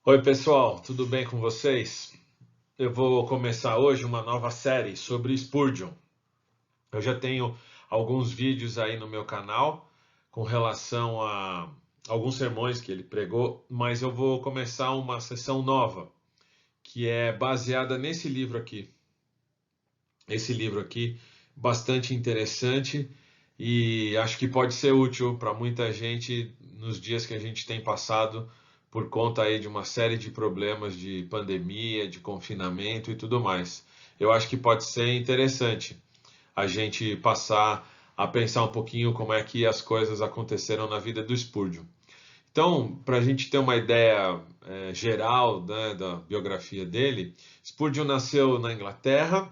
Oi, pessoal, tudo bem com vocês? Eu vou começar hoje uma nova série sobre Spurgeon. Eu já tenho alguns vídeos aí no meu canal com relação a alguns sermões que ele pregou, mas eu vou começar uma sessão nova, que é baseada nesse livro aqui. Esse livro aqui, bastante interessante e acho que pode ser útil para muita gente nos dias que a gente tem passado por conta aí de uma série de problemas de pandemia, de confinamento e tudo mais. Eu acho que pode ser interessante a gente passar a pensar um pouquinho como é que as coisas aconteceram na vida do Spurgeon. Então, para a gente ter uma ideia geral, né, da biografia dele, Spurgeon nasceu na Inglaterra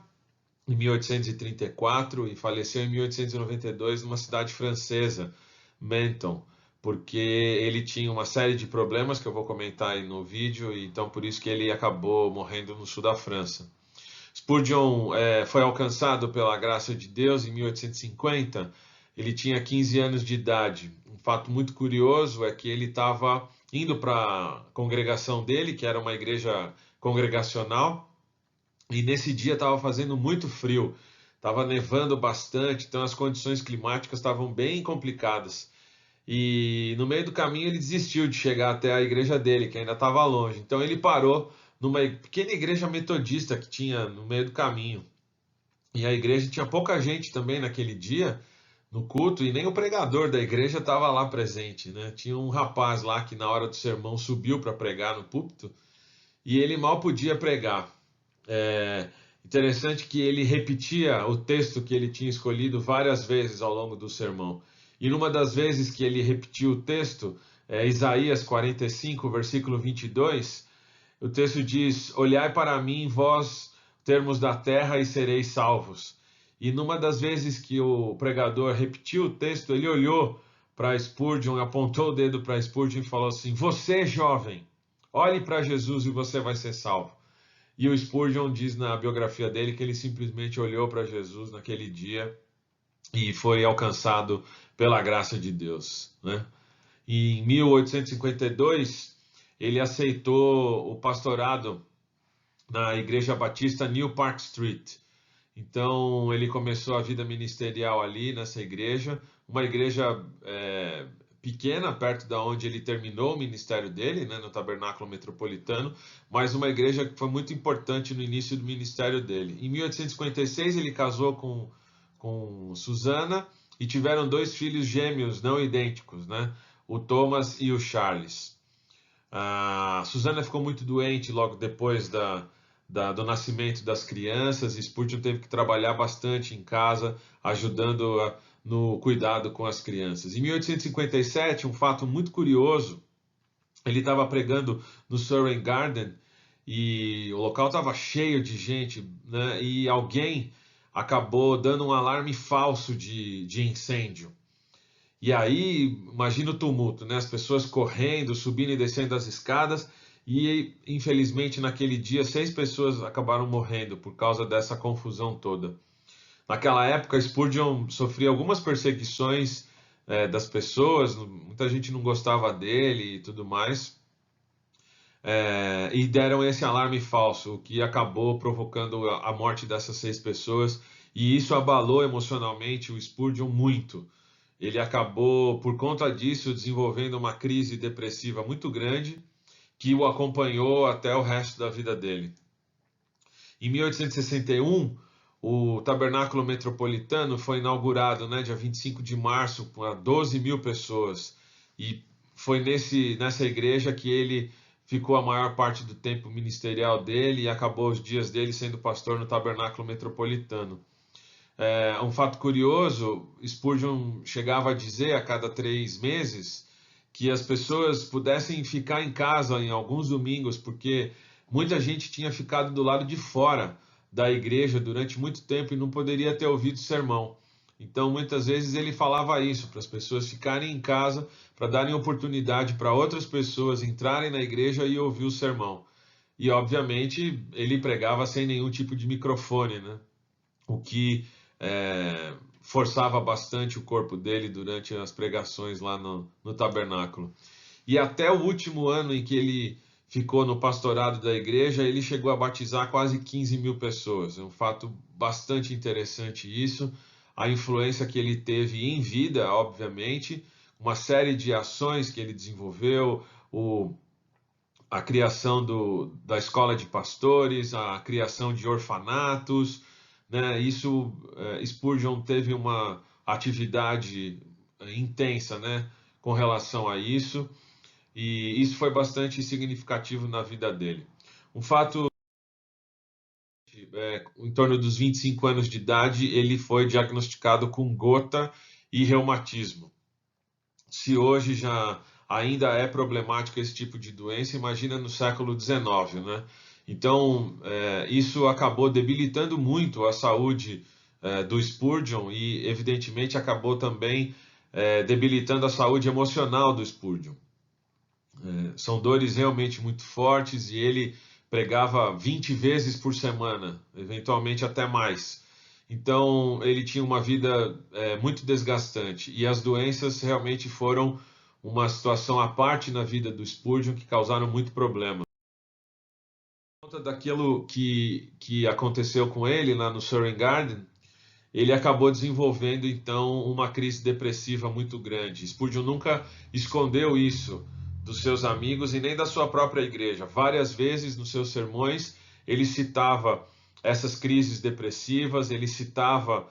em 1834 e faleceu em 1892 numa cidade francesa, Menton, porque ele tinha uma série de problemas que eu vou comentar aí no vídeo, e então por isso que ele acabou morrendo no sul da França. Spurgeon foi alcançado pela graça de Deus em 1850. Ele tinha 15 anos de idade. Um fato muito curioso é que ele estava indo para a congregação dele, que era uma igreja congregacional, e nesse dia estava fazendo muito frio, estava nevando bastante, então as condições climáticas estavam bem complicadas. E no meio do caminho ele desistiu de chegar até a igreja dele, que ainda estava longe. Então ele parou numa pequena igreja metodista que tinha no meio do caminho. E a igreja tinha pouca gente também naquele dia no culto, e nem o pregador da igreja estava lá presente, né? Tinha um rapaz lá que na hora do sermão subiu para pregar no púlpito e ele mal podia pregar. É interessante que ele repetia o texto que ele tinha escolhido várias vezes ao longo do sermão. E numa das vezes que ele repetiu o texto, Isaías 45, versículo 22, o texto diz: Olhai para mim, vós, termos da terra, e sereis salvos. E numa das vezes que o pregador repetiu o texto, ele olhou para Spurgeon, apontou o dedo para Spurgeon e falou assim: Você, jovem, olhe para Jesus e você vai ser salvo. E o Spurgeon diz na biografia dele que ele simplesmente olhou para Jesus naquele dia e foi alcançado pela graça de Deus, né? E em 1852 ele aceitou o pastorado na Igreja Batista New Park Street. Então ele começou a vida ministerial ali nessa igreja, uma igreja pequena, perto da onde ele terminou o ministério dele, né, no Tabernáculo Metropolitano, mas uma igreja que foi muito importante no início do ministério dele. Em 1856 ele casou com Susana e tiveram dois filhos gêmeos não idênticos, né, o Thomas e o Charles. A Susana ficou muito doente logo depois do nascimento das crianças, e Spurgeon teve que trabalhar bastante em casa, ajudando no cuidado com as crianças. Em 1857, um fato muito curioso, ele estava pregando no Surrey Garden e o local estava cheio de gente, né? E alguém acabou dando um alarme falso de incêndio. E aí, imagina o tumulto, né? As pessoas correndo, subindo e descendo as escadas. E infelizmente naquele dia 6 pessoas acabaram morrendo por causa dessa confusão toda. Naquela época, Spurgeon sofria algumas perseguições das pessoas, muita gente não gostava dele e tudo mais. E deram esse alarme falso, o que acabou provocando a morte dessas 6 pessoas. E isso abalou emocionalmente o Spurgeon muito. Ele acabou, por conta disso, desenvolvendo uma crise depressiva muito grande que o acompanhou até o resto da vida dele. Em 1861, o Tabernáculo Metropolitano foi inaugurado, né, dia 25 de março, para 12 mil pessoas. E foi nessa igreja que ele ficou a maior parte do tempo ministerial dele e acabou os dias dele sendo pastor no Tabernáculo Metropolitano. Um fato curioso, Spurgeon chegava a dizer a cada 3 meses que as pessoas pudessem ficar em casa em alguns domingos, porque muita gente tinha ficado do lado de fora da igreja durante muito tempo e não poderia ter ouvido o sermão. Então, muitas vezes ele falava isso, para as pessoas ficarem em casa, para darem oportunidade para outras pessoas entrarem na igreja e ouvir o sermão. E, obviamente, ele pregava sem nenhum tipo de microfone, né? O que forçava bastante o corpo dele durante as pregações lá no tabernáculo. E até o último ano em que ele ficou no pastorado da igreja, ele chegou a batizar quase 15 mil pessoas. É um fato bastante interessante isso. A influência que ele teve em vida, obviamente, uma série de ações que ele desenvolveu, a criação da escola de pastores, a criação de orfanatos, né? Isso, Spurgeon teve uma atividade intensa, né, com relação a isso, e isso foi bastante significativo na vida dele. Um fato, em torno dos 25 anos de idade, ele foi diagnosticado com gota e reumatismo. Se hoje já ainda é problemático esse tipo de doença, imagina no século XIX, né? Então, isso acabou debilitando muito a saúde do Spurgeon e, evidentemente, acabou também debilitando a saúde emocional do Spurgeon. São dores realmente muito fortes e ele pregava 20 vezes por semana, eventualmente até mais. Então, ele tinha uma vida muito desgastante e as doenças realmente foram uma situação à parte na vida do Spurgeon que causaram muito problema. Por conta daquilo que aconteceu com ele lá no Surrey Garden, ele acabou desenvolvendo então uma crise depressiva muito grande. Spurgeon nunca escondeu isso dos seus amigos e nem da sua própria igreja. Várias vezes nos seus sermões ele citava essas crises depressivas, ele citava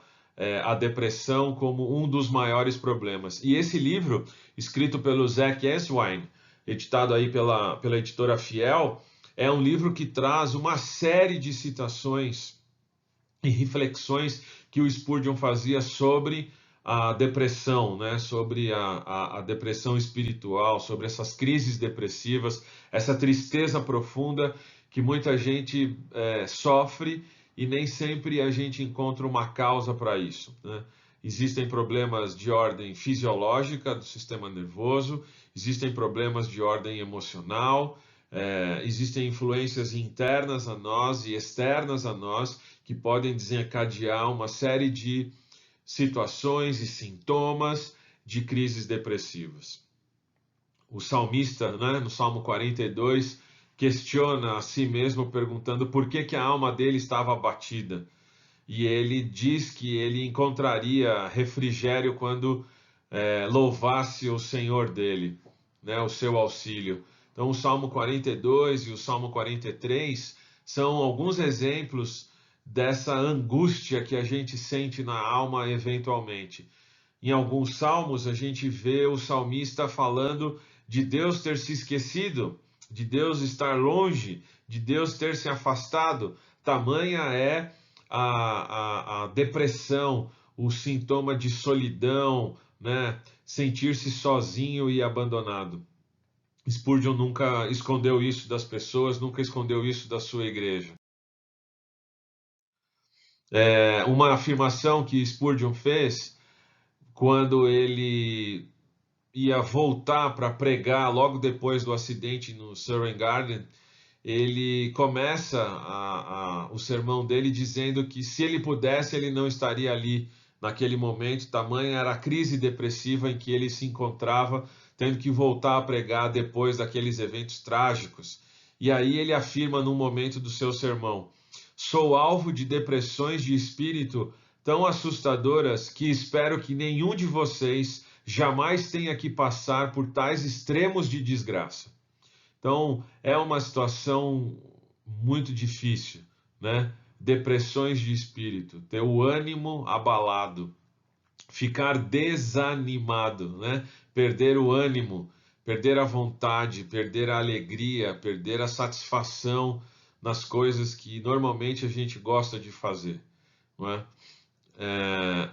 a depressão como um dos maiores problemas. E esse livro, escrito pelo Zach Eswine, editado aí pela editora Fiel, é um livro que traz uma série de citações e reflexões que o Spurgeon fazia sobre a depressão, né? Sobre a depressão espiritual, sobre essas crises depressivas, essa tristeza profunda que muita gente sofre e nem sempre a gente encontra uma causa para isso, né? Existem problemas de ordem fisiológica do sistema nervoso, existem problemas de ordem emocional, existem influências internas a nós e externas a nós que podem desencadear uma série de situações e sintomas de crises depressivas. O salmista, né, no Salmo 42, questiona a si mesmo perguntando por que a alma dele estava abatida. E ele diz que ele encontraria refrigério quando louvasse o Senhor dele, né, o seu auxílio. Então, o Salmo 42 e o Salmo 43 são alguns exemplos dessa angústia que a gente sente na alma eventualmente. Em alguns salmos, a gente vê o salmista falando de Deus ter se esquecido, de Deus estar longe, de Deus ter se afastado. Tamanha é a depressão, o sintoma de solidão, né? Sentir-se sozinho e abandonado. Spurgeon nunca escondeu isso das pessoas, nunca escondeu isso da sua igreja. Uma afirmação que Spurgeon fez quando ele ia voltar para pregar logo depois do acidente no Surrey Garden, ele começa o sermão dele dizendo que se ele pudesse, ele não estaria ali naquele momento, tamanha era a crise depressiva em que ele se encontrava, tendo que voltar a pregar depois daqueles eventos trágicos. E aí ele afirma num momento do seu sermão: sou alvo de depressões de espírito tão assustadoras que espero que nenhum de vocês jamais tenha que passar por tais extremos de desgraça. Então, é uma situação muito difícil, né? Depressões de espírito, ter o ânimo abalado, ficar desanimado, né? Perder o ânimo, perder a vontade, perder a alegria, perder a satisfação nas coisas que normalmente a gente gosta de fazer, não é?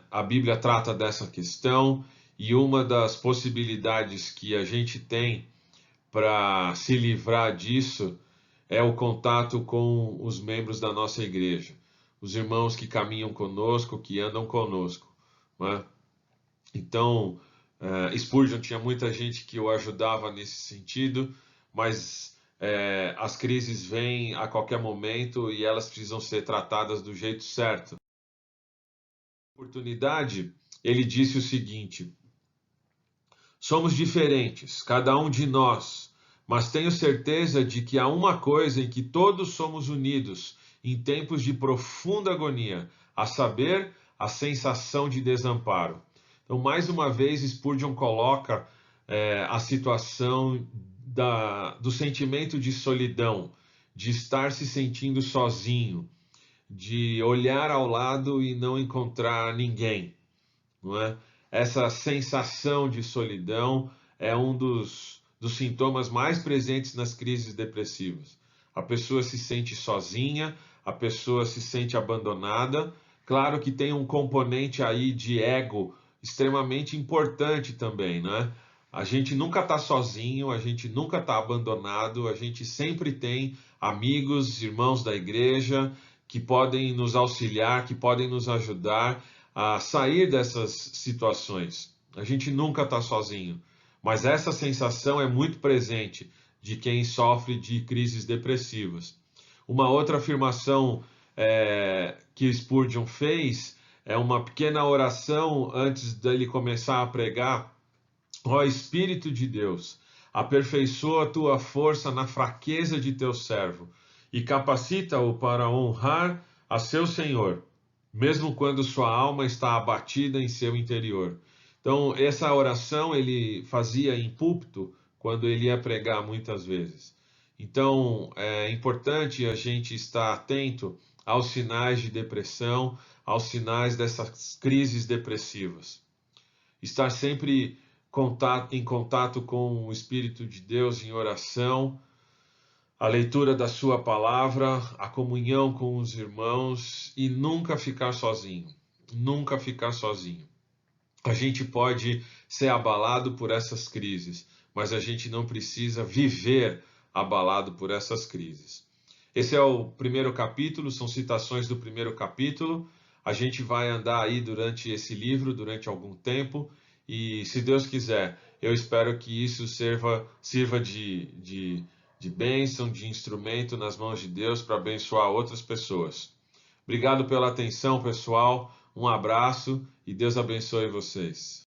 A Bíblia trata dessa questão e uma das possibilidades que a gente tem para se livrar disso é o contato com os membros da nossa igreja, os irmãos que caminham conosco, que andam conosco, né? Então, Spurgeon tinha muita gente que o ajudava nesse sentido, mas as crises vêm a qualquer momento e elas precisam ser tratadas do jeito certo. Na oportunidade, ele disse o seguinte: somos diferentes, cada um de nós, mas tenho certeza de que há uma coisa em que todos somos unidos em tempos de profunda agonia, a saber, a sensação de desamparo. Então, mais uma vez, Spurgeon coloca a situação do sentimento de solidão, de estar se sentindo sozinho, de olhar ao lado e não encontrar ninguém, não é? Essa sensação de solidão é um dos sintomas mais presentes nas crises depressivas. A pessoa se sente sozinha, a pessoa se sente abandonada. Claro que tem um componente aí de ego extremamente importante também, né? A gente nunca está sozinho, a gente nunca está abandonado, a gente sempre tem amigos, irmãos da igreja que podem nos auxiliar, que podem nos ajudar a sair dessas situações. A gente nunca está sozinho, mas essa sensação é muito presente de quem sofre de crises depressivas. Uma outra afirmação que Spurgeon fez é uma pequena oração antes dele começar a pregar. Ó Espírito de Deus, aperfeiçoa a tua força na fraqueza de teu servo e capacita-o para honrar a seu Senhor, mesmo quando sua alma está abatida em seu interior. Então, essa oração ele fazia em púlpito quando ele ia pregar muitas vezes. Então, é importante a gente estar atento aos sinais de depressão, aos sinais dessas crises depressivas. Estar sempre em contato com o Espírito de Deus em oração, a leitura da sua palavra, a comunhão com os irmãos e nunca ficar sozinho. Nunca ficar sozinho. A gente pode ser abalado por essas crises, mas a gente não precisa viver abalado por essas crises. Esse é o primeiro capítulo, são citações do primeiro capítulo. A gente vai andar aí durante esse livro, durante algum tempo, e se Deus quiser, eu espero que isso sirva de bênção, de instrumento nas mãos de Deus para abençoar outras pessoas. Obrigado pela atenção, pessoal. Um abraço e Deus abençoe vocês.